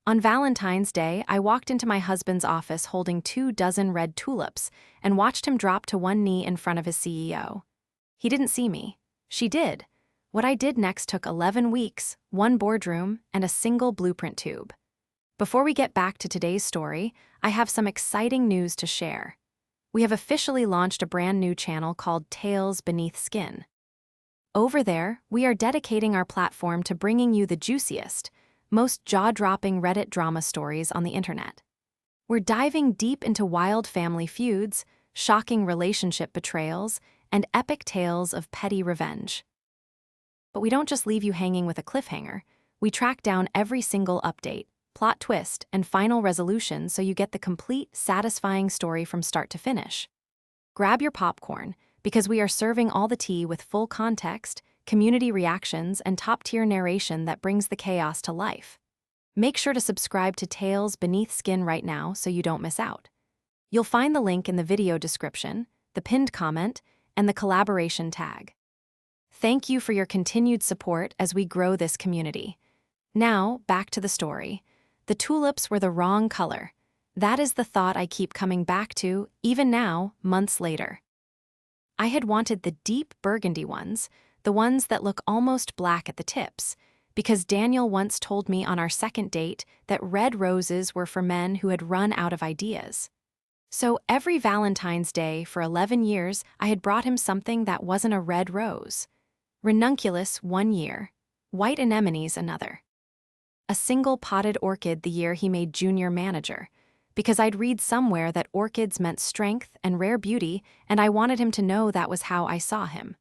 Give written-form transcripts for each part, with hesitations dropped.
On Valentine's Day, I walked into my husband's office holding 24 red tulips and watched him drop to one knee in front of his CEO. He didn't see me. She did. What I did next took 11 weeks, one boardroom, and a single blueprint tube. Before we get back to today's story, I have some exciting news to share. We have officially launched a brand new channel called Tales Beneath Skin. Over there, we are dedicating our platform to bringing you the juiciest, most jaw-dropping Reddit drama stories on the internet. We're diving deep into wild family feuds, shocking relationship betrayals, and epic tales of petty revenge. But we don't just leave you hanging with a cliffhanger. We track down every single update, plot twist, and final resolution so you get the complete, satisfying story from start to finish. Grab your popcorn, because we are serving all the tea with full context, community reactions, and top-tier narration that brings the chaos to life. Make sure to subscribe to Tales Beneath Skin right now so you don't miss out. You'll find the link in the video description, the pinned comment, and the collaboration tag. Thank you for your continued support as we grow this community. Now, back to the story. The tulips were the wrong color. That is the thought I keep coming back to, even now, months later. I had wanted the deep burgundy ones, the ones that look almost black at the tips, because Daniel once told me on our second date that red roses were for men who had run out of ideas. So every Valentine's Day for 11 years, I had brought him something that wasn't a red rose. Ranunculus one year, white anemones another. A single potted orchid the year he made junior manager, because I'd read somewhere that orchids meant strength and rare beauty, and I wanted him to know that was how I saw him.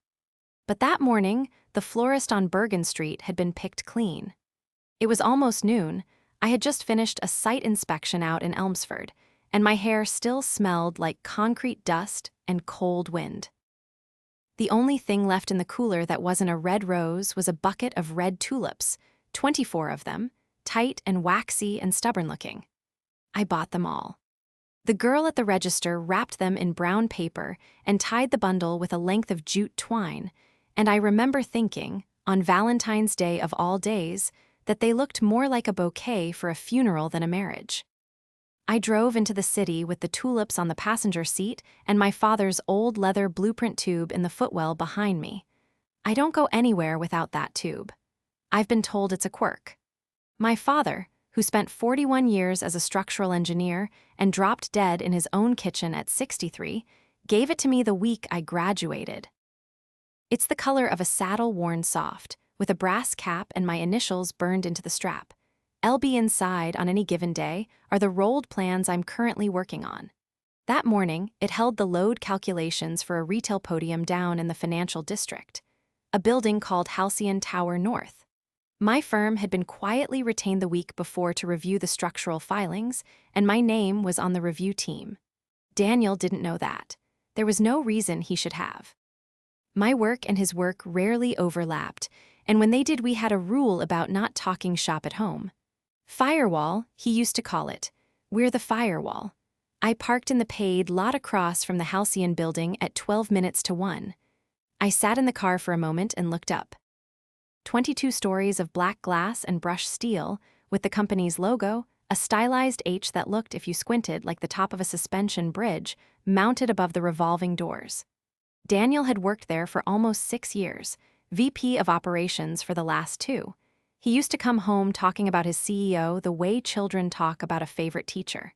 But that morning, the florist on Bergen Street had been picked clean. It was almost noon. I had just finished a site inspection out in Elmsford, and my hair still smelled like concrete dust and cold wind. The only thing left in the cooler that wasn't a red rose was a bucket of red tulips, 24 of them, tight and waxy and stubborn-looking. I bought them all. The girl at the register wrapped them in brown paper and tied the bundle with a length of jute twine, and I remember thinking, on Valentine's Day of all days, that they looked more like a bouquet for a funeral than a marriage. I drove into the city with the tulips on the passenger seat and my father's old leather blueprint tube in the footwell behind me. I don't go anywhere without that tube. I've been told it's a quirk. My father, who spent 41 years as a structural engineer and dropped dead in his own kitchen at 63, gave it to me the week I graduated. It's the color of a saddle worn soft, with a brass cap and my initials burned into the strap. LB inside on any given day are the rolled plans I'm currently working on. That morning, it held the load calculations for a retail podium down in the financial district, a building called Halcyon Tower North. My firm had been quietly retained the week before to review the structural filings, and my name was on the review team. Daniel didn't know that. There was no reason he should have. My work and his work rarely overlapped, and when they did, we had a rule about not talking shop at home. Firewall, he used to call it. We're the firewall. I parked in the paid lot across from the Halcyon building at 12 minutes to 1. I sat in the car for a moment and looked up. 22 stories of black glass and brushed steel, with the company's logo, a stylized H that looked, if you squinted, like the top of a suspension bridge, mounted above the revolving doors. Daniel had worked there for almost 6 years, VP of operations for the last 2. He used to come home talking about his CEO the way children talk about a favorite teacher.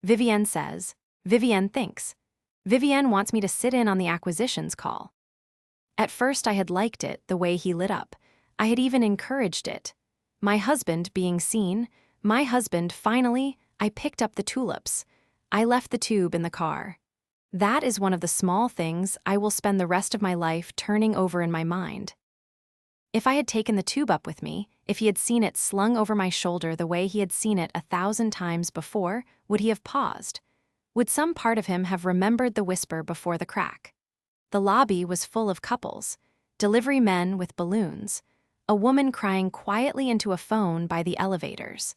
Vivienne says, Vivienne thinks. Vivienne wants me to sit in on the acquisitions call. At first I had liked it, the way he lit up. I had even encouraged it. My husband being seen, finally, I picked up the tulips. I left the tube in the car. That is one of the small things I will spend the rest of my life turning over in my mind. If I had taken the tube up with me, if he had seen it slung over my shoulder the way he had seen it 1,000 times before, would he have paused? Would some part of him have remembered the whisper before the crack? The lobby was full of couples, delivery men with balloons, a woman crying quietly into a phone by the elevators.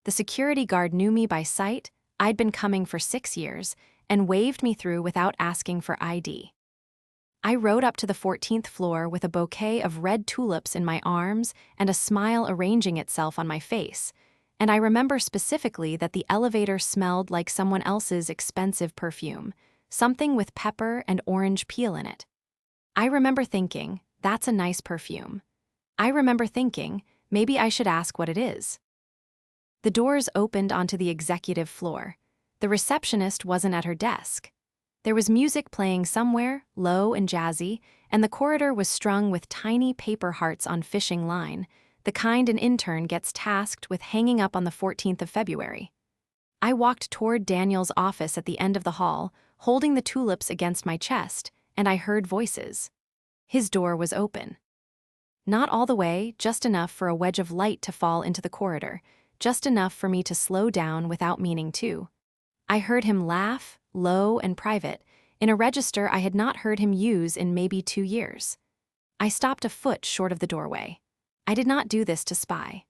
The security guard knew me by sight. I'd been coming for 6 years, and waved me through without asking for ID. I rode up to the 14th floor with a bouquet of red tulips in my arms and a smile arranging itself on my face, and I remember specifically that the elevator smelled like someone else's expensive perfume, something with pepper and orange peel in it. I remember thinking, that's a nice perfume. I remember thinking, maybe I should ask what it is. The doors opened onto the executive floor. The receptionist wasn't at her desk. There was music playing somewhere, low and jazzy, and the corridor was strung with tiny paper hearts on fishing line, the kind an intern gets tasked with hanging up on the 14th of February. I walked toward Daniel's office at the end of the hall, holding the tulips against my chest, and I heard voices. His door was open. Not all the way, just enough for a wedge of light to fall into the corridor, just enough for me to slow down without meaning to. I heard him laugh, low and private, in a register I had not heard him use in maybe 2 years. I stopped a foot short of the doorway. I did not do this to spy.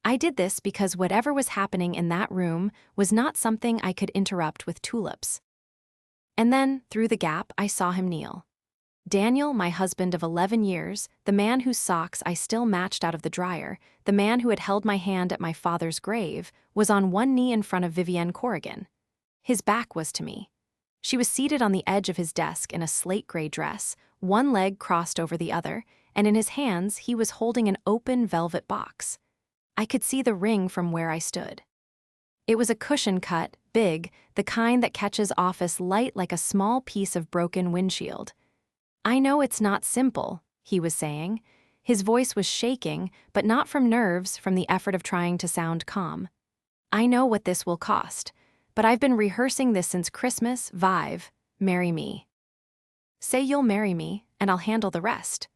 I did this because whatever was happening in that room was not something I could interrupt with tulips. And then, through the gap, I saw him kneel. Daniel, my husband of 11 years, the man whose socks I still matched out of the dryer, the man who had held my hand at my father's grave, was on one knee in front of Vivienne Corrigan. His back was to me. She was seated on the edge of his desk in a slate-gray dress, one leg crossed over the other, and in his hands he was holding an open velvet box. I could see the ring from where I stood. It was a cushion cut, big, the kind that catches office light like a small piece of broken windshield. I know it's not simple, he was saying. His voice was shaking, but not from nerves, from the effort of trying to sound calm. I know what this will cost, but I've been rehearsing this since Christmas, Vive, marry me. Say you'll marry me, and I'll handle the rest.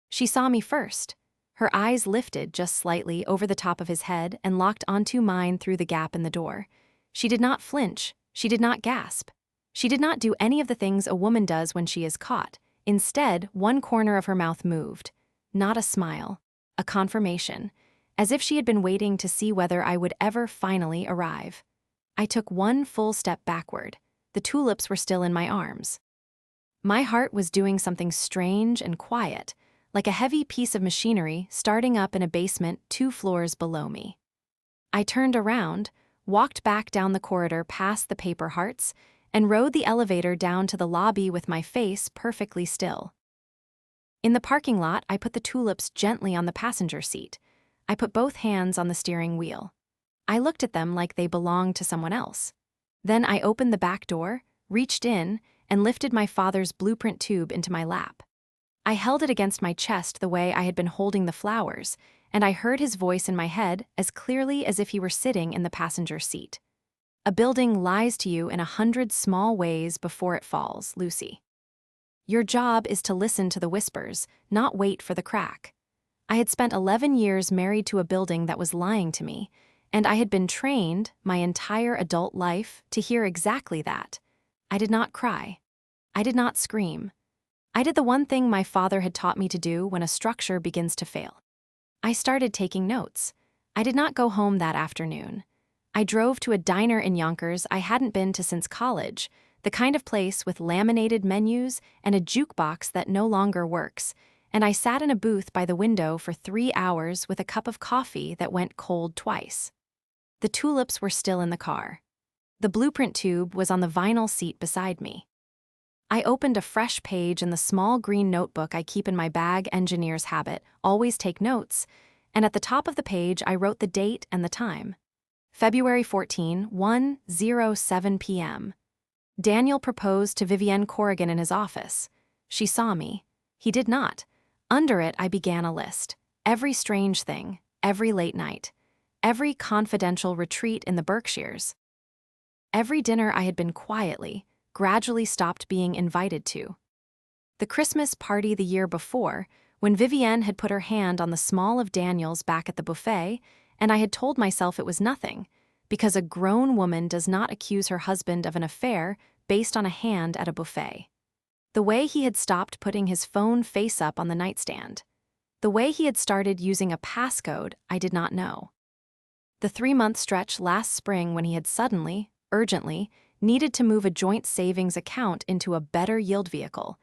She saw me first. Her eyes lifted just slightly over the top of his head and locked onto mine through the gap in the door. She did not flinch. She did not gasp. She did not do any of the things a woman does when she is caught. Instead, one corner of her mouth moved. Not a smile. A confirmation. As if she had been waiting to see whether I would ever finally arrive. I took one full step backward. The tulips were still in my arms. My heart was doing something strange and quiet, like a heavy piece of machinery starting up in a basement 2 floors below me. I turned around, walked back down the corridor past the paper hearts, and rode the elevator down to the lobby with my face perfectly still. In the parking lot, I put the tulips gently on the passenger seat. I put both hands on the steering wheel. I looked at them like they belonged to someone else. Then I opened the back door, reached in, and lifted my father's blueprint tube into my lap. I held it against my chest the way I had been holding the flowers, and I heard his voice in my head as clearly as if he were sitting in the passenger seat. A building lies to you in 100 small ways before it falls, Lucy. Your job is to listen to the whispers, not wait for the crack. I had spent 11 years married to a building that was lying to me, and I had been trained, my entire adult life, to hear exactly that. I did not cry. I did not scream. I did the one thing my father had taught me to do when a structure begins to fail. I started taking notes. I did not go home that afternoon. I drove to a diner in Yonkers I hadn't been to since college, the kind of place with laminated menus and a jukebox that no longer works, and I sat in a booth by the window for 3 hours with a cup of coffee that went cold twice. The tulips were still in the car. The blueprint tube was on the vinyl seat beside me. I opened a fresh page in the small green notebook I keep in my bag, engineer's habit, always take notes, and at the top of the page I wrote the date and the time. February 14, 1:07 p.m. Daniel proposed to Vivienne Corrigan in his office. She saw me. He did not. Under it I began a list. Every strange thing, every late night, every confidential retreat in the Berkshires. Every dinner I had been gradually stopped being invited to. The Christmas party the year before, when Vivienne had put her hand on the small of Daniel's back at the buffet, and I had told myself it was nothing, because a grown woman does not accuse her husband of an affair based on a hand at a buffet. The way he had stopped putting his phone face up on the nightstand. The way he had started using a passcode I did not know. The 3-month stretch last spring when he had suddenly, urgently, needed to move a joint savings account into a better yield vehicle,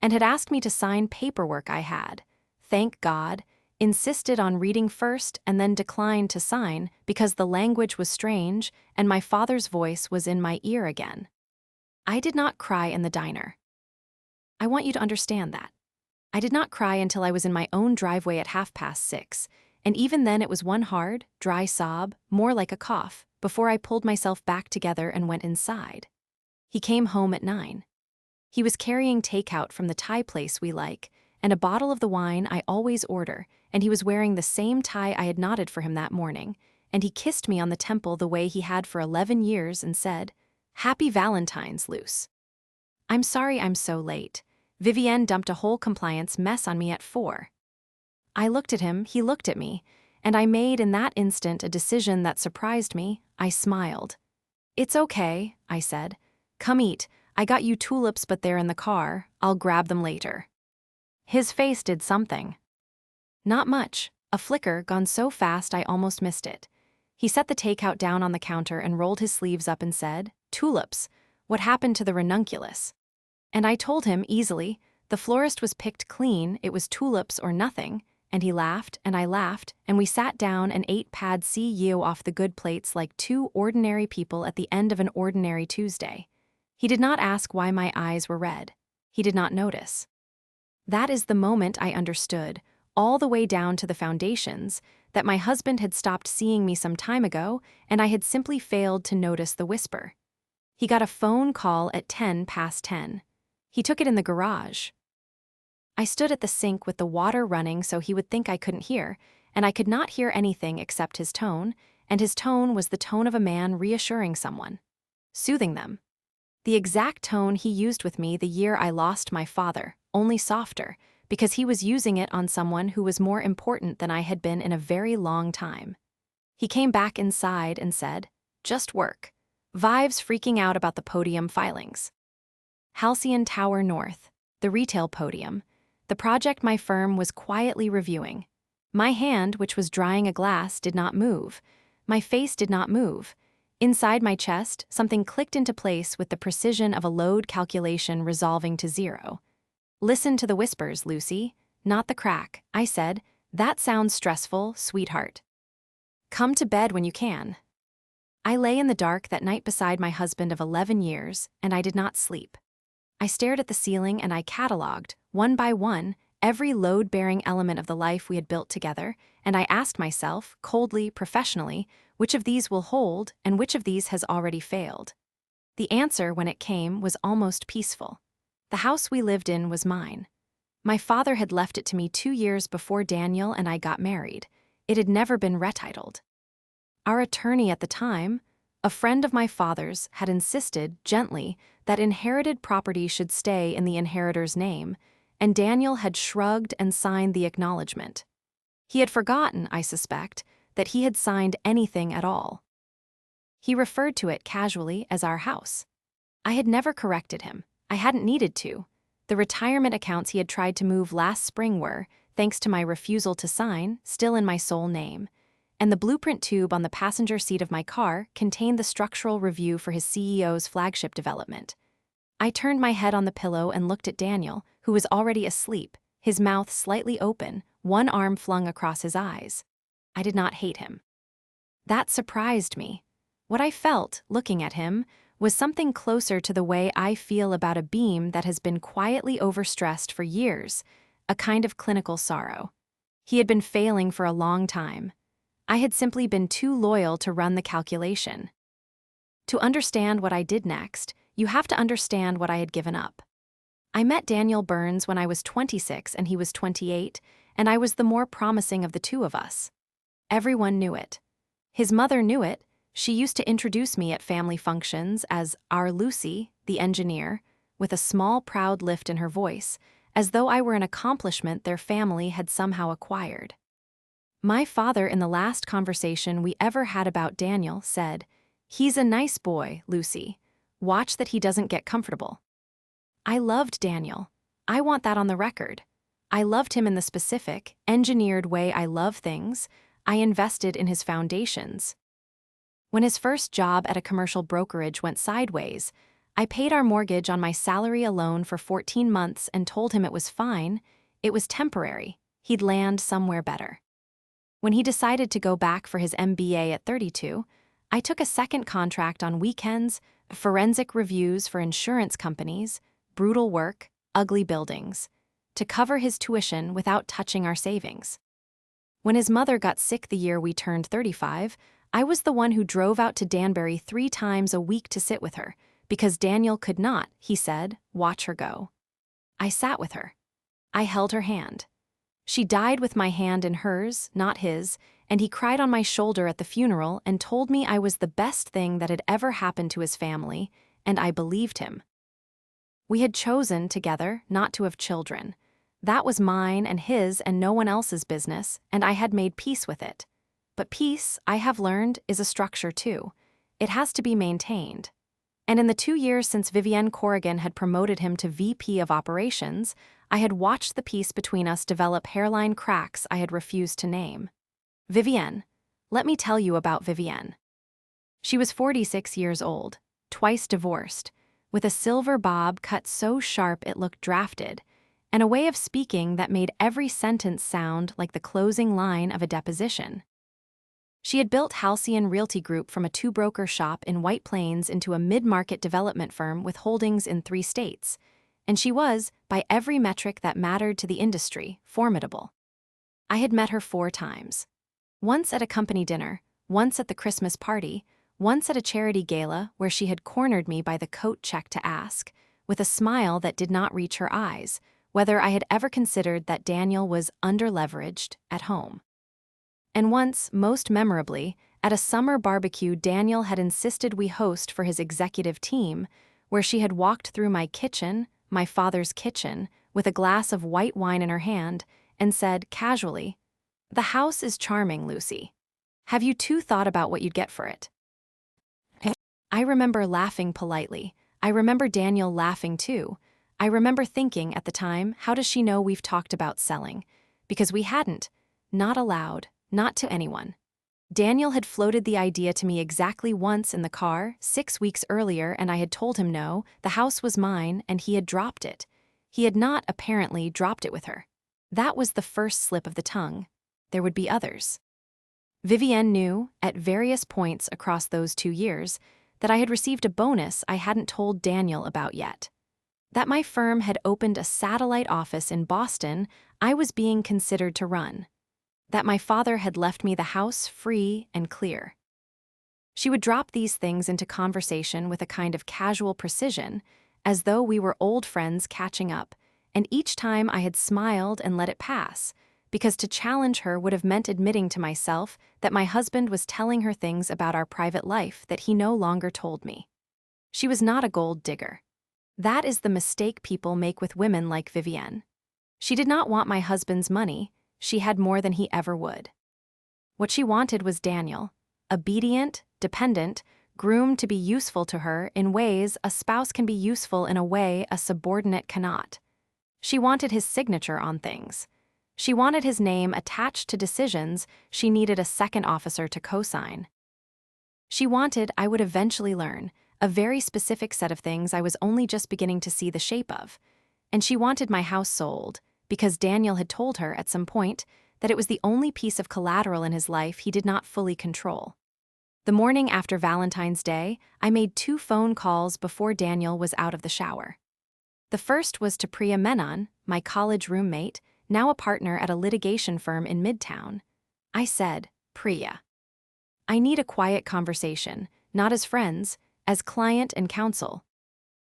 and had asked me to sign paperwork I had, thank God, insisted on reading first and then declined to sign because the language was strange and my father's voice was in my ear again. I did not cry in the diner. I want you to understand that. I did not cry until I was in my own driveway at 6:30, and even then it was one hard, dry sob, more like a cough, before I pulled myself back together and went inside. He came home at 9. He was carrying takeout from the Thai place we like, and a bottle of the wine I always order, and he was wearing the same tie I had knotted for him that morning, and he kissed me on the temple the way he had for 11 years and said, "Happy Valentine's, Luce." I'm sorry I'm so late. Vivienne dumped a whole compliance mess on me at 4. I looked at him, he looked at me, and I made in that instant a decision that surprised me. I smiled. "It's okay," I said. "Come eat. I got you tulips but they're in the car. I'll grab them later." His face did something. Not much, a flicker gone so fast I almost missed it. He set the takeout down on the counter and rolled his sleeves up and said, "Tulips, what happened to the ranunculus?" And I told him easily, the florist was picked clean, it was tulips or nothing, and he laughed, and I laughed, and we sat down and ate pad see ew off the good plates like two ordinary people at the end of an ordinary Tuesday. He did not ask why my eyes were red. He did not notice. That is the moment I understood, all the way down to the foundations, that my husband had stopped seeing me some time ago, and I had simply failed to notice the whisper. He got a phone call at 10 past 10. He took it in the garage. I stood at the sink with the water running so he would think I couldn't hear, and I could not hear anything except his tone, and his tone was the tone of a man reassuring someone, soothing them. The exact tone he used with me the year I lost my father, only softer, because he was using it on someone who was more important than I had been in a very long time. He came back inside and said, "Just work. Vive's freaking out about the podium filings." Halcyon Tower North, the retail podium, the project my firm was quietly reviewing. My hand, which was drying a glass, did not move. My face did not move. Inside my chest, something clicked into place with the precision of a load calculation resolving to 0. "Listen to the whispers, Lucy, not the crack," I said. "That sounds stressful, sweetheart. Come to bed when you can." I lay in the dark that night beside my husband of 11 years, and I did not sleep. I stared at the ceiling and I cataloged, one by one, every load-bearing element of the life we had built together, and I asked myself, coldly, professionally, which of these will hold and which of these has already failed. The answer, when it came, was almost peaceful. The house we lived in was mine. My father had left it to me 2 years before Daniel and I got married. It had never been retitled. Our attorney at the time, a friend of my father's, had insisted, gently, that inherited property should stay in the inheritor's name, and Daniel had shrugged and signed the acknowledgement. He had forgotten, I suspect, that he had signed anything at all. He referred to it casually as our house. I had never corrected him. I hadn't needed to. The retirement accounts he had tried to move last spring were, thanks to my refusal to sign, still in my sole name. And the blueprint tube on the passenger seat of my car contained the structural review for his CEO's flagship development. I turned my head on the pillow and looked at Daniel, who was already asleep, his mouth slightly open, one arm flung across his eyes. I did not hate him. That surprised me. What I felt, looking at him, was something closer to the way I feel about a beam that has been quietly overstressed for years, a kind of clinical sorrow. He had been failing for a long time. I had simply been too loyal to run the calculation. To understand what I did next, you have to understand what I had given up. I met Daniel Burns when I was 26 and he was 28, and I was the more promising of the two of us. Everyone knew it. His mother knew it. She used to introduce me at family functions as our Lucy, the engineer, with a small proud lift in her voice, as though I were an accomplishment their family had somehow acquired. My father, in the last conversation we ever had about Daniel, said, "He's a nice boy, Lucy. Watch that he doesn't get comfortable." I loved Daniel. I want that on the record. I loved him in the specific, engineered way I love things. I invested in his foundations. When his first job at a commercial brokerage went sideways, I paid our mortgage on my salary alone for 14 months and told him it was fine, it was temporary, he'd land somewhere better. When he decided to go back for his MBA at 32, I took a second contract on weekends, forensic reviews for insurance companies, brutal work, ugly buildings, to cover his tuition without touching our savings. When his mother got sick the year we turned 35, I was the one who drove out to Danbury 3 times a week to sit with her, because Daniel could not, he said, watch her go. I sat with her. I held her hand. She died with my hand in hers, not his, and he cried on my shoulder at the funeral and told me I was the best thing that had ever happened to his family, and I believed him. We had chosen, together, not to have children. That was mine and his and no one else's business, and I had made peace with it. But peace, I have learned, is a structure too. It has to be maintained. And in the 2 years since Vivienne Corrigan had promoted him to VP of Operations, I had watched the peace between us develop hairline cracks I had refused to name. Vivienne. Let me tell you about Vivienne. She was 46 years old, twice divorced, with a silver bob cut so sharp it looked drafted, and a way of speaking that made every sentence sound like the closing line of a deposition. She had built Halcyon Realty Group from a 2-broker shop in White Plains into a mid-market development firm with holdings in 3 states, and she was, by every metric that mattered to the industry, formidable. I had met her 4 times. Once at a company dinner, once at the Christmas party, once at a charity gala where she had cornered me by the coat check to ask, with a smile that did not reach her eyes, whether I had ever considered that Daniel was underleveraged at home. And once, most memorably, at a summer barbecue Daniel had insisted we host for his executive team, where she had walked through my kitchen, my father's kitchen, with a glass of white wine in her hand, and said casually, "The house is charming, Lucy. Have you 2 thought about what you'd get for it?" I remember laughing politely. I remember Daniel laughing too. I remember thinking at the time, how does she know we've talked about selling? Because we hadn't. Not aloud. Not to anyone. Daniel had floated the idea to me exactly once in the car, 6 weeks earlier, and I had told him no, the house was mine, and he had dropped it. He had not, apparently, dropped it with her. That was the first slip of the tongue. There would be others. Vivienne knew, at various points across those 2 years, that I had received a bonus I hadn't told Daniel about yet. That my firm had opened a satellite office in Boston I was being considered to run. That my father had left me the house free and clear. She would drop these things into conversation with a kind of casual precision, as though we were old friends catching up, and each time I had smiled and let it pass, because to challenge her would have meant admitting to myself that my husband was telling her things about our private life that he no longer told me. She was not a gold digger. That is the mistake people make with women like Vivienne. She did not want my husband's money. She had more than he ever would. What she wanted was Daniel, obedient, dependent, groomed to be useful to her in ways a spouse can be useful in a way a subordinate cannot. She wanted his signature on things. She wanted his name attached to decisions she needed a second officer to co-sign. She wanted, I would eventually learn, a very specific set of things I was only just beginning to see the shape of. And she wanted my house sold, because Daniel had told her at some point that it was the only piece of collateral in his life he did not fully control. The morning after Valentine's Day, I made 2 phone calls before Daniel was out of the shower. The first was to Priya Menon, my college roommate, now a partner at a litigation firm in Midtown. I said, "Priya, I need a quiet conversation, not as friends, as client and counsel."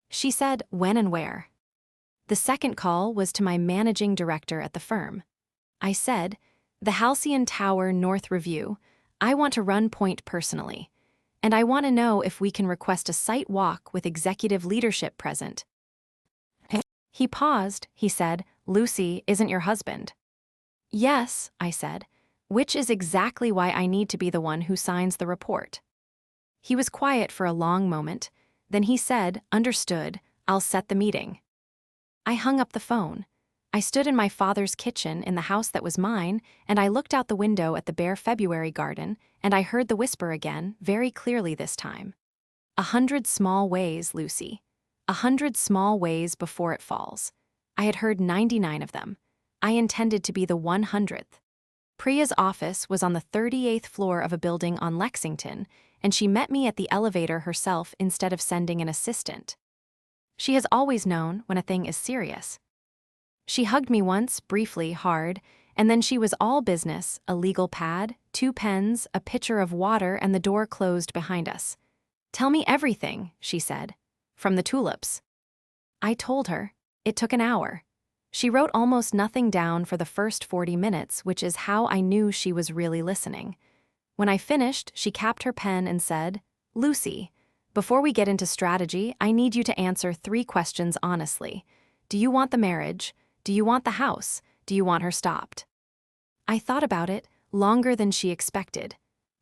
She said, "When and where?" The second call was to my managing director at the firm. I said, "The Halcyon Tower North Review. I want to run point personally, and I want to know if we can request a site walk with executive leadership present." He paused. He said, "Lucy isn't your husband." "Yes," I said, "which is exactly why I need to be the one who signs the report." He was quiet for a long moment. Then he said, "Understood, I'll set the meeting." I hung up the phone. I stood in my father's kitchen in the house that was mine, and I looked out the window at the bare February garden, and I heard the whisper again, very clearly this time. 100 small ways, Lucy. 100 small ways before it falls. I had heard 99 of them. I intended to be the 100th. Priya's office was on the 38th floor of a building on Lexington, and she met me at the elevator herself instead of sending an assistant. She has always known when a thing is serious. She hugged me once, briefly, hard, and then she was all business: a legal pad, 2 pens, a pitcher of water, and the door closed behind us. "Tell me everything," she said. "From the tulips." I told her. It took an hour. She wrote almost nothing down for the first 40 minutes, which is how I knew she was really listening. When I finished, she capped her pen and said, "Lucy, before we get into strategy, I need you to answer 3 questions honestly. Do you want the marriage? Do you want the house? Do you want her stopped?" I thought about it, longer than she expected.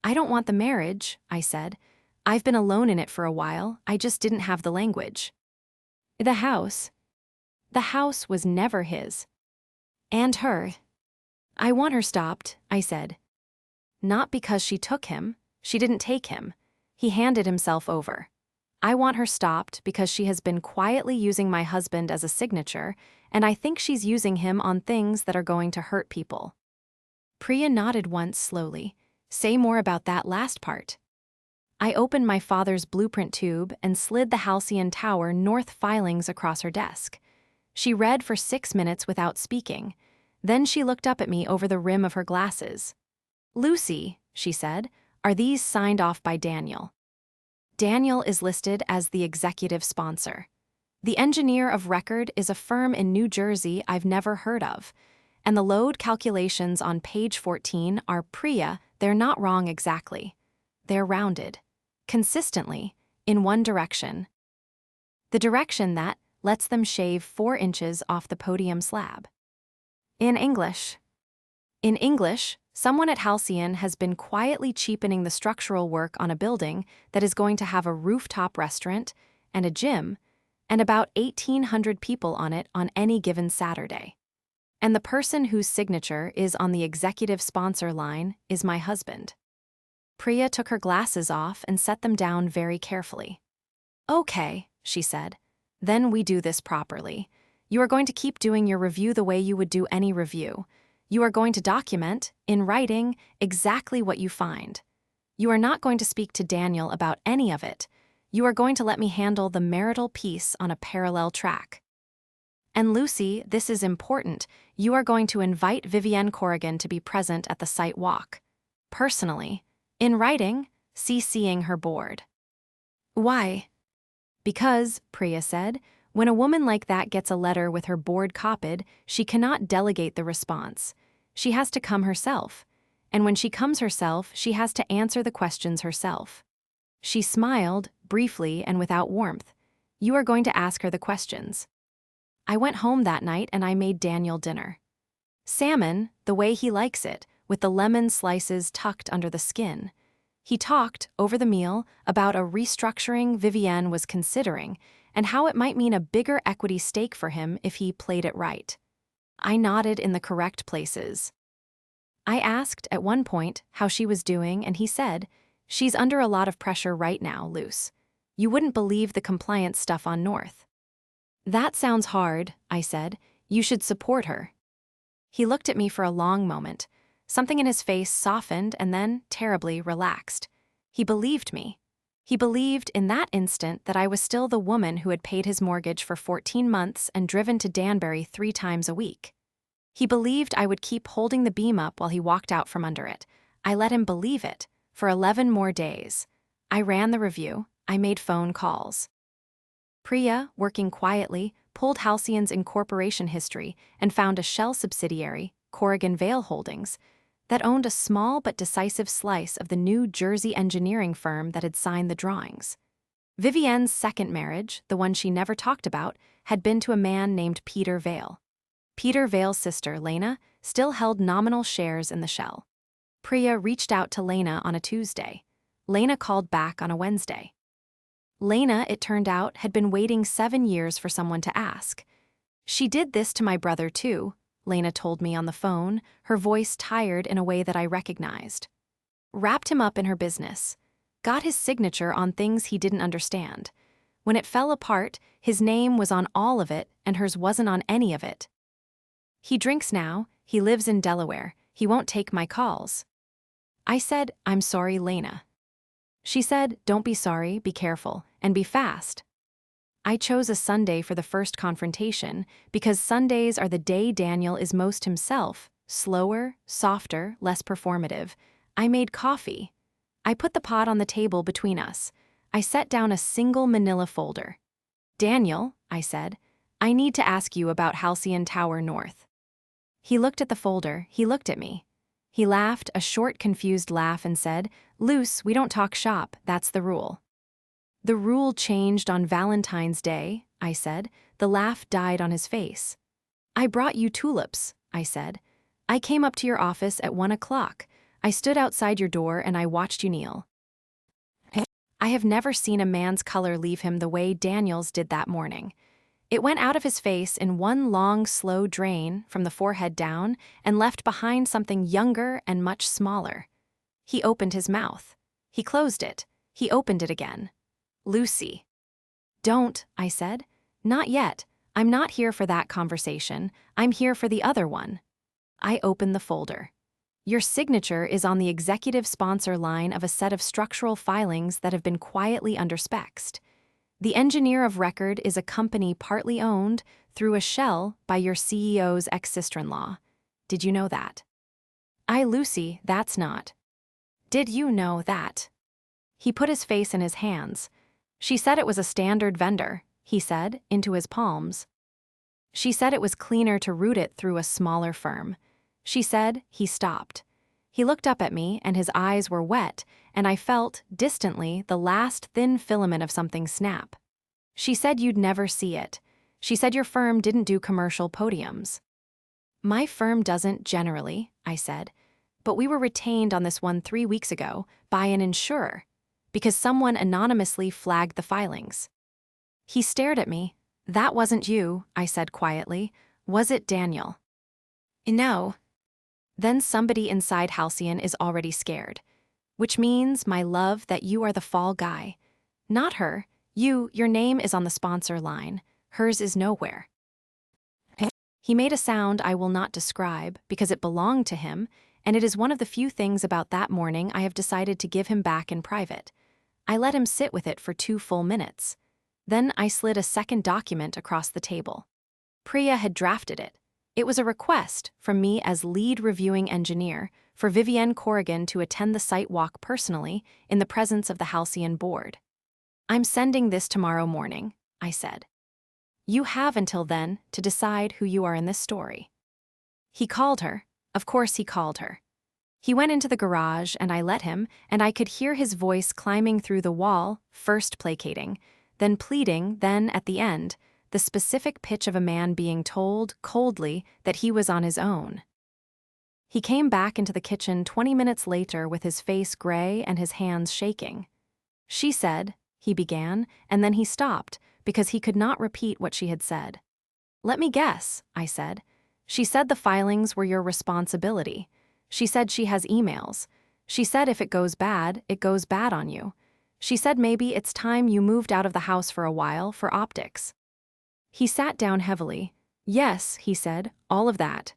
"I don't want the marriage," I said. "I've been alone in it for a while, I just didn't have the language." "The house?" "The house was never his." "And her?" "I want her stopped," I said. "Not because she took him. She didn't take him. He handed himself over. I want her stopped because she has been quietly using my husband as a signature, and I think she's using him on things that are going to hurt people." Priya nodded once slowly. "Say more about that last part." I opened my father's blueprint tube and slid the Halcyon Tower North filings across her desk. She read for 6 minutes without speaking. Then she looked up at me over the rim of her glasses. "Lucy," she said, "are these signed off by Daniel?" Daniel is listed as the executive sponsor. The engineer of record is a firm in New Jersey I've never heard of. And the load calculations on page 14 are Priya. They're not wrong exactly. They're rounded. Consistently, in one direction. The direction that lets them shave 4 inches off the podium slab. In English, someone at Halcyon has been quietly cheapening the structural work on a building that is going to have a rooftop restaurant and a gym and about 1,800 people on it on any given Saturday. And the person whose signature is on the executive sponsor line is my husband. Priya took her glasses off and set them down very carefully. "Okay," she said. "Then we do this properly. You are going to keep doing your review the way you would do any review. You are going to document, in writing, exactly what you find. You are not going to speak to Daniel about any of it. You are going to let me handle the marital piece on a parallel track. And Lucy, this is important, you are going to invite Vivienne Corrigan to be present at the site walk. Personally. In writing, CCing her board." "Why?" "Because," Priya said, "when a woman like that gets a letter with her board copied, she cannot delegate the response. She has to come herself. And when she comes herself, she has to answer the questions herself." She smiled, briefly and without warmth. "You are going to ask her the questions." I went home that night and I made Daniel dinner. Salmon, the way he likes it, with the lemon slices tucked under the skin. He talked, over the meal, about a restructuring Vivienne was considering and how it might mean a bigger equity stake for him if he played it right. I nodded in the correct places. I asked, at one point, how she was doing, and he said, "She's under a lot of pressure right now, Luce. You wouldn't believe the compliance stuff on North." "That sounds hard," I said. "You should support her." He looked at me for a long moment. Something in his face softened and then, terribly, relaxed. He believed me. He believed in that instant that I was still the woman who had paid his mortgage for 14 months and driven to Danbury 3 times a week. He believed I would keep holding the beam up while he walked out from under it. I let him believe it, for 11 more days. I ran the review. I made phone calls. Priya, working quietly, pulled Halcyon's incorporation history and found a shell subsidiary, Corrigan Vale Holdings, that owned a small but decisive slice of the New Jersey engineering firm that had signed the drawings. Vivienne's second marriage, the one she never talked about, had been to a man named Peter Vale. Peter Vale's sister, Lena, still held nominal shares in the shell. Priya reached out to Lena on a Tuesday. Lena called back on a Wednesday. Lena, it turned out, had been waiting 7 years for someone to ask. "She did this to my brother, too," Lena told me on the phone, her voice tired in a way that I recognized. "Wrapped him up in her business. Got his signature on things he didn't understand. When it fell apart, his name was on all of it and hers wasn't on any of it." He drinks now, he lives in Delaware, he won't take my calls. I said, I'm sorry, Lena. She said, don't be sorry, be careful, and be fast. I chose a Sunday for the first confrontation because Sundays are the day Daniel is most himself, slower, softer, less performative. I made coffee. I put the pot on the table between us. I set down a single manila folder. Daniel, I said, I need to ask you about Halcyon Tower North. He looked at the folder, he looked at me. He laughed, a short, confused laugh, and said, Luce, we don't talk shop, that's the rule. The rule changed on Valentine's Day, I said. The laugh died on his face. I brought you tulips, I said. I came up to your office at 1 o'clock. I stood outside your door and I watched you kneel. I have never seen a man's color leave him the way Daniel's did that morning. It went out of his face in one long, slow drain from the forehead down and left behind something younger and much smaller. He opened his mouth. He closed it. He opened it again. Lucy. Don't, I said. Not yet. I'm not here for that conversation. I'm here for the other one. I opened the folder. Your signature is on the executive sponsor line of a set of structural filings that have been quietly underspexed. The engineer of record is a company partly owned through a shell by your CEO's ex-sister-in-law. Did you know that? Lucy, that's not. Did you know that? He put his face in his hands. She said it was a standard vendor, he said, into his palms. She said it was cleaner to route it through a smaller firm. She said, he stopped. He looked up at me and his eyes were wet, and I felt, distantly, the last thin filament of something snap. She said you'd never see it. She said your firm didn't do commercial podiums. My firm doesn't generally, I said, but we were retained on this one 3 weeks ago by an insurer, because someone anonymously flagged the filings. He stared at me. That wasn't you, I said quietly. Was it Daniel? No. Then somebody inside Halcyon is already scared. Which means, my love, that you are the fall guy. Not her. Your name is on the sponsor line. Hers is nowhere. He made a sound I will not describe because it belonged to him, and it is one of the few things about that morning I have decided to give him back in private. I let him sit with it for 2 full minutes. Then I slid a second document across the table. Priya had drafted it. It was a request from me as lead reviewing engineer for Vivienne Corrigan to attend the site walk personally in the presence of the Halcyon board. I'm sending this tomorrow morning, I said. You have until then to decide who you are in this story. He called her. Of course he called her. He went into the garage and I let him, and I could hear his voice climbing through the wall, first placating, then pleading, then, at the end, the specific pitch of a man being told, coldly, that he was on his own. He came back into the kitchen 20 minutes later with his face gray and his hands shaking. She said, he began, and then he stopped because he could not repeat what she had said. Let me guess, I said. She said the filings were your responsibility. She said she has emails. She said if it goes bad, it goes bad on you. She said maybe it's time you moved out of the house for a while for optics. He sat down heavily. Yes, he said, all of that.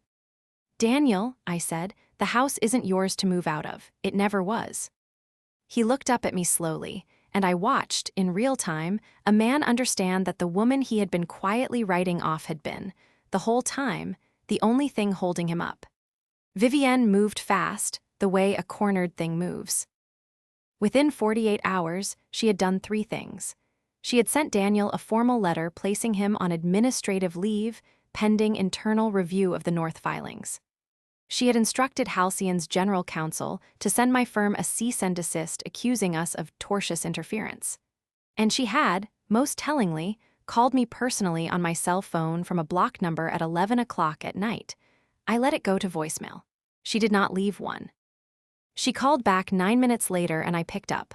Daniel, I said, the house isn't yours to move out of. It never was. He looked up at me slowly, and I watched, in real time, a man understand that the woman he had been quietly writing off had been, the whole time, the only thing holding him up. Vivienne moved fast, the way a cornered thing moves. Within 48 hours, she had done 3 things. She had sent Daniel a formal letter placing him on administrative leave, pending internal review of the North filings. She had instructed Halcyon's general counsel to send my firm a cease and desist accusing us of tortious interference. And she had, most tellingly, called me personally on my cell phone from a block number at 11 o'clock at night. I let it go to voicemail. She did not leave one. She called back 9 minutes later and I picked up.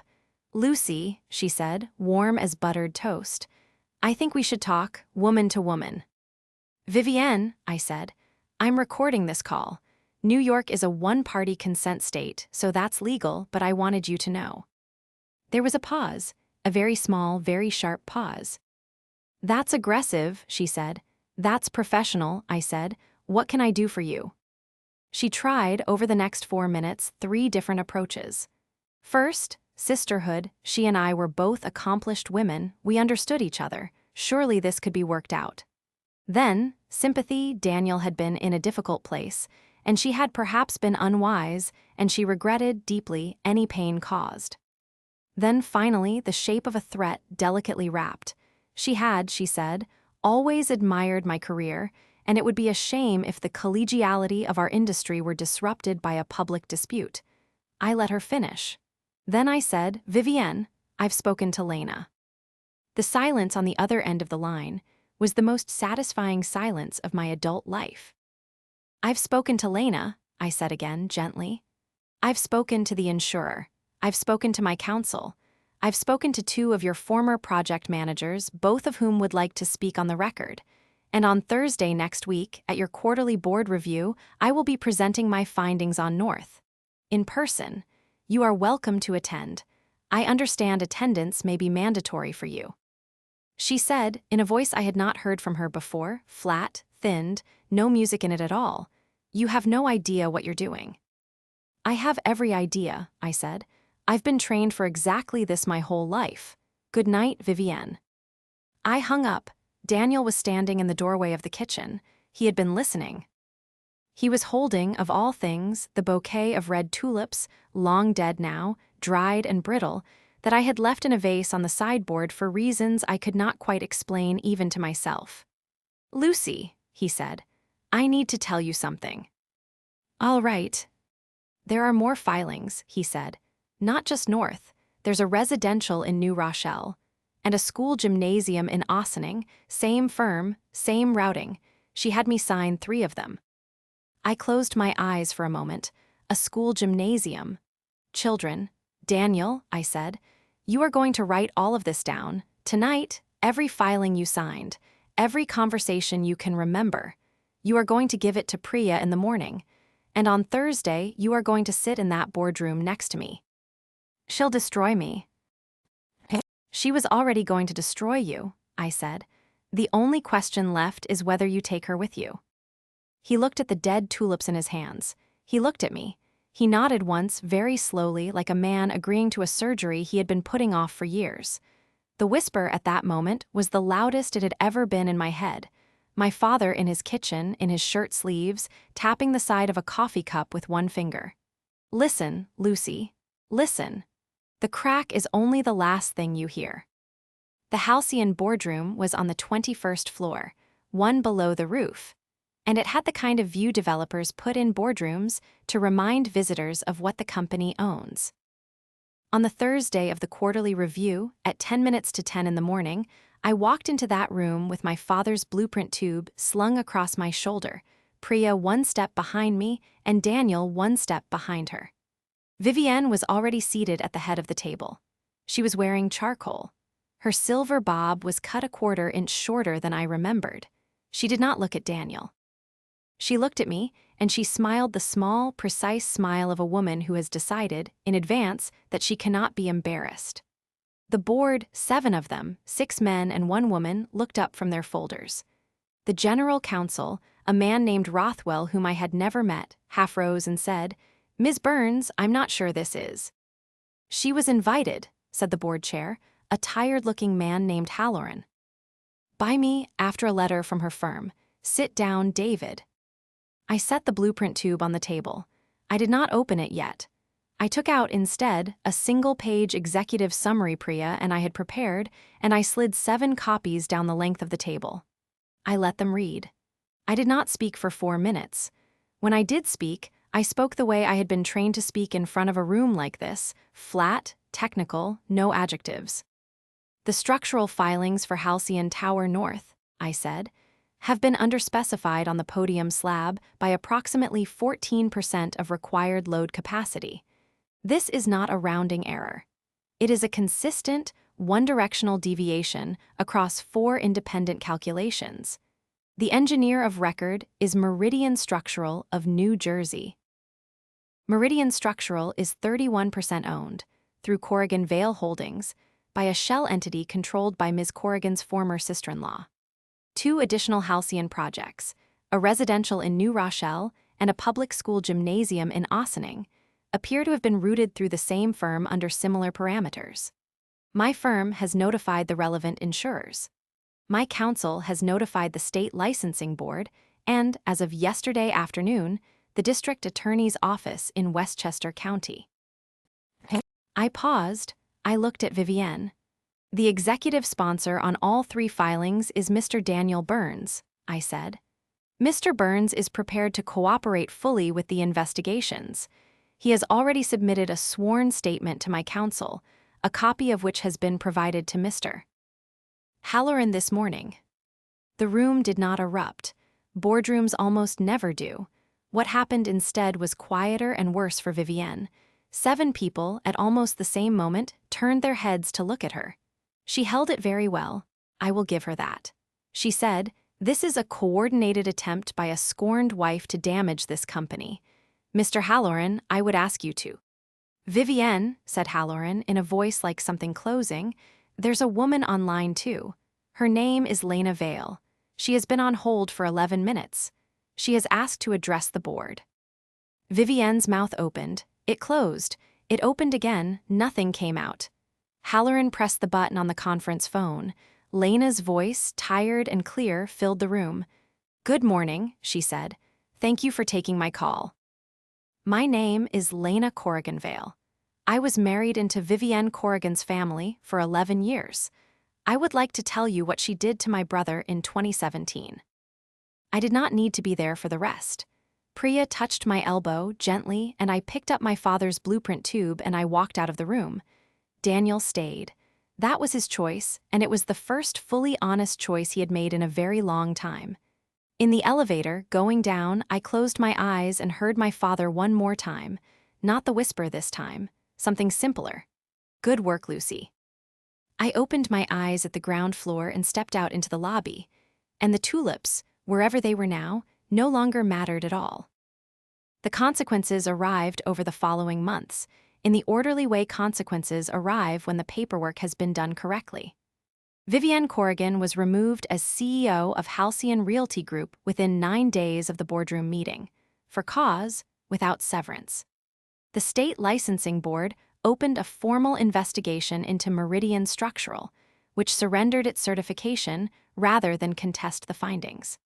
Lucy, she said, warm as buttered toast. I think we should talk, woman to woman. Vivienne, I said, I'm recording this call. New York is a one-party consent state, so that's legal, but I wanted you to know. There was a pause, a very small, very sharp pause. That's aggressive, she said. That's professional, I said. What can I do for you? She tried, over the next 4 minutes, 3 different approaches. First, sisterhood. She and I were both accomplished women. We understood each other. Surely this could be worked out. Then, sympathy. Daniel had been in a difficult place, and she had perhaps been unwise, and she regretted deeply any pain caused. Then finally, the shape of a threat delicately wrapped. She had, she said, always admired my career, and it would be a shame if the collegiality of our industry were disrupted by a public dispute. I let her finish. Then I said, Vivienne, I've spoken to Lena. The silence on the other end of the line was the most satisfying silence of my adult life. I've spoken to Lena, I said again, gently. I've spoken to the insurer. I've spoken to my counsel. I've spoken to 2 of your former project managers, both of whom would like to speak on the record. And on Thursday next week, at your quarterly board review, I will be presenting my findings on North. In person. You are welcome to attend. I understand attendance may be mandatory for you. She said, in a voice I had not heard from her before, flat, thinned, no music in it at all. You have no idea what you're doing. I have every idea, I said. I've been trained for exactly this my whole life. Good night, Vivienne. I hung up. Daniel was standing in the doorway of the kitchen. He had been listening. He was holding, of all things, the bouquet of red tulips, long dead now, dried and brittle, that I had left in a vase on the sideboard for reasons I could not quite explain even to myself. Lucy, he said, I need to tell you something. All right. There are more filings, he said. Not just North. There's a residential in New Rochelle, and a school gymnasium in Ossining, same firm, same routing. She had me sign 3 of them. I closed my eyes for a moment. A school gymnasium. Children. Daniel, I said, you are going to write all of this down. Tonight, every filing you signed, every conversation you can remember. You are going to give it to Priya in the morning. And on Thursday, you are going to sit in that boardroom next to me. She'll destroy me. She was already going to destroy you, I said. The only question left is whether you take her with you. He looked at the dead tulips in his hands. He looked at me. He nodded once, very slowly, like a man agreeing to a surgery he had been putting off for years. The whisper at that moment was the loudest it had ever been in my head. My father in his kitchen, in his shirt sleeves, tapping the side of a coffee cup with one finger. Listen, Lucy. Listen. The crack is only the last thing you hear. The Halcyon boardroom was on the 21st floor, one below the roof, and it had the kind of view developers put in boardrooms to remind visitors of what the company owns. On the Thursday of the quarterly review, at 10 minutes to 10 in the morning, I walked into that room with my father's blueprint tube slung across my shoulder, Priya 1 step behind me and Daniel 1 step behind her. Vivienne was already seated at the head of the table. She was wearing charcoal. Her silver bob was cut a 1/4 inch shorter than I remembered. She did not look at Daniel. She looked at me, and she smiled the small, precise smile of a woman who has decided, in advance, that she cannot be embarrassed. The board, 7 of them, 6 men and 1 woman, looked up from their folders. The general counsel, a man named Rothwell whom I had never met, half rose and said, Ms. Burns, I'm not sure this is. She was invited, said the board chair, a tired-looking man named Halloran. By me, after a letter from her firm. Sit down, David. I set the blueprint tube on the table. I did not open it yet. I took out, instead, a single-page executive summary Priya and I had prepared, and I slid 7 copies down the length of the table. I let them read. I did not speak for 4 minutes. When I did speak, I spoke the way I had been trained to speak in front of a room like this, flat, technical, no adjectives. The structural filings for Halcyon Tower North, I said, have been underspecified on the podium slab by approximately 14% of required load capacity. This is not a rounding error. It is a consistent, one-directional deviation across 4 independent calculations. The engineer of record is Meridian Structural of New Jersey. Meridian Structural is 31% owned, through Corrigan Vale Holdings, by a shell entity controlled by Ms. Corrigan's former sister-in-law. 2 additional Halcyon projects, a residential in New Rochelle, and a public school gymnasium in Ossining, appear to have been routed through the same firm under similar parameters. My firm has notified the relevant insurers. My counsel has notified the state licensing board and, as of yesterday afternoon, the district attorney's office in Westchester County. I paused. I looked at Vivienne. The executive sponsor on all 3 filings is Mr. Daniel Burns, I said. Mr. Burns is prepared to cooperate fully with the investigations. He has already submitted a sworn statement to my counsel, a copy of which has been provided to Mr. Halloran this morning. The room did not erupt. Boardrooms almost never do. What happened instead was quieter and worse for Vivienne. 7 people, at almost the same moment, turned their heads to look at her. She held it very well. I will give her that. She said, "This is a coordinated attempt by a scorned wife to damage this company. Mr. Halloran, I would ask you to." "Vivienne," said Halloran in a voice like something closing, "there's a woman on line too. Her name is Lena Vale. She has been on hold for 11 minutes. She has asked to address the board." Vivienne's mouth opened. It closed. It opened again. Nothing came out. Halloran pressed the button on the conference phone. Lena's voice, tired and clear, filled the room. "Good morning," she said. "Thank you for taking my call. My name is Lena Corrigan Vale. I was married into Vivienne Corrigan's family for 11 years. I would like to tell you what she did to my brother in 2017. I did not need to be there for the rest. Priya touched my elbow gently, and I picked up my father's blueprint tube and I walked out of the room. Daniel stayed. That was his choice, and it was the first fully honest choice he had made in a very long time. In the elevator, going down, I closed my eyes and heard my father one more time. Not the whisper this time. Something simpler. "Good work, Lucy." I opened my eyes at the ground floor and stepped out into the lobby. And the tulips, wherever they were now, no longer mattered at all. The consequences arrived over the following months, in the orderly way consequences arrive when the paperwork has been done correctly. Vivienne Corrigan was removed as CEO of Halcyon Realty Group within 9 days of the boardroom meeting, for cause, without severance. The state licensing board opened a formal investigation into Meridian Structural, which surrendered its certification rather than contest the findings.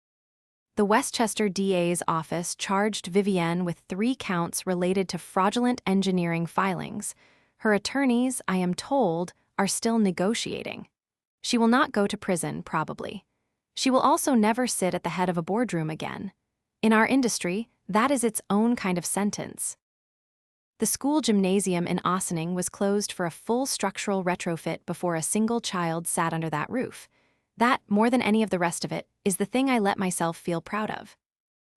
The Westchester DA's office charged Vivienne with 3 counts related to fraudulent engineering filings. Her attorneys, I am told, are still negotiating. She will not go to prison, probably. She will also never sit at the head of a boardroom again. In our industry, that is its own kind of sentence. The school gymnasium in Ossining was closed for a full structural retrofit before a single child sat under that roof. That, more than any of the rest of it, is the thing I let myself feel proud of.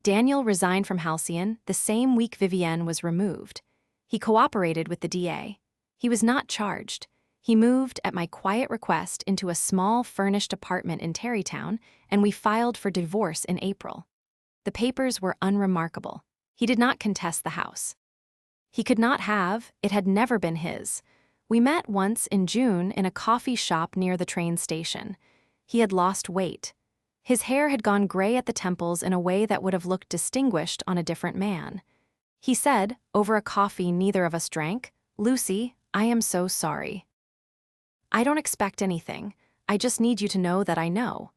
Daniel resigned from Halcyon the same week Vivienne was removed. He cooperated with the DA. He was not charged. He moved, at my quiet request, into a small furnished apartment in Tarrytown, and we filed for divorce in April. The papers were unremarkable. He did not contest the house. He could not have, it had never been his. We met once in June in a coffee shop near the train station. He had lost weight. His hair had gone gray at the temples in a way that would have looked distinguished on a different man. He said, over a coffee neither of us drank, "Lucy, I am so sorry. I don't expect anything. I just need you to know that I know."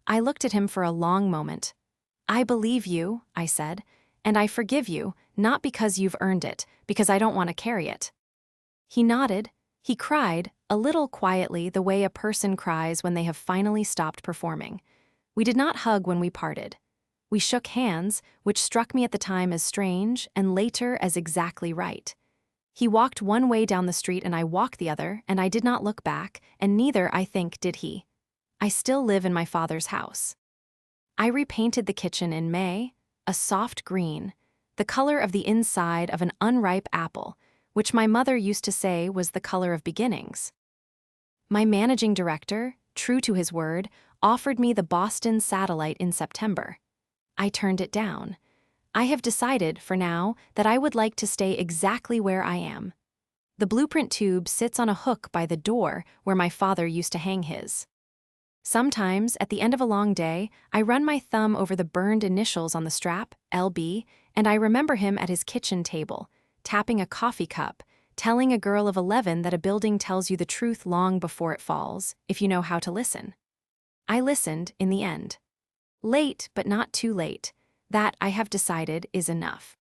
I looked at him for a long moment. "I believe you," I said, "and I forgive you, not because you've earned it, because I don't want to carry it." He nodded. He cried, a little quietly the way a person cries when they have finally stopped performing. We did not hug when we parted. We shook hands, which struck me at the time as strange and later as exactly right. He walked one way down the street and I walked the other, and I did not look back, and neither, I think, did he. I still live in my father's house. I repainted the kitchen in May, a soft green, the color of the inside of an unripe apple, which my mother used to say was the color of beginnings. My managing director, true to his word, offered me the Boston satellite in September. I turned it down. I have decided, for now, that I would like to stay exactly where I am. The blueprint tube sits on a hook by the door where my father used to hang his. Sometimes, at the end of a long day, I run my thumb over the burned initials on the strap, LB, and I remember him at his kitchen table, tapping a coffee cup, telling a girl of 11 that a building tells you the truth long before it falls, if you know how to listen. I listened in the end. Late, but not too late. That, I have decided, is enough.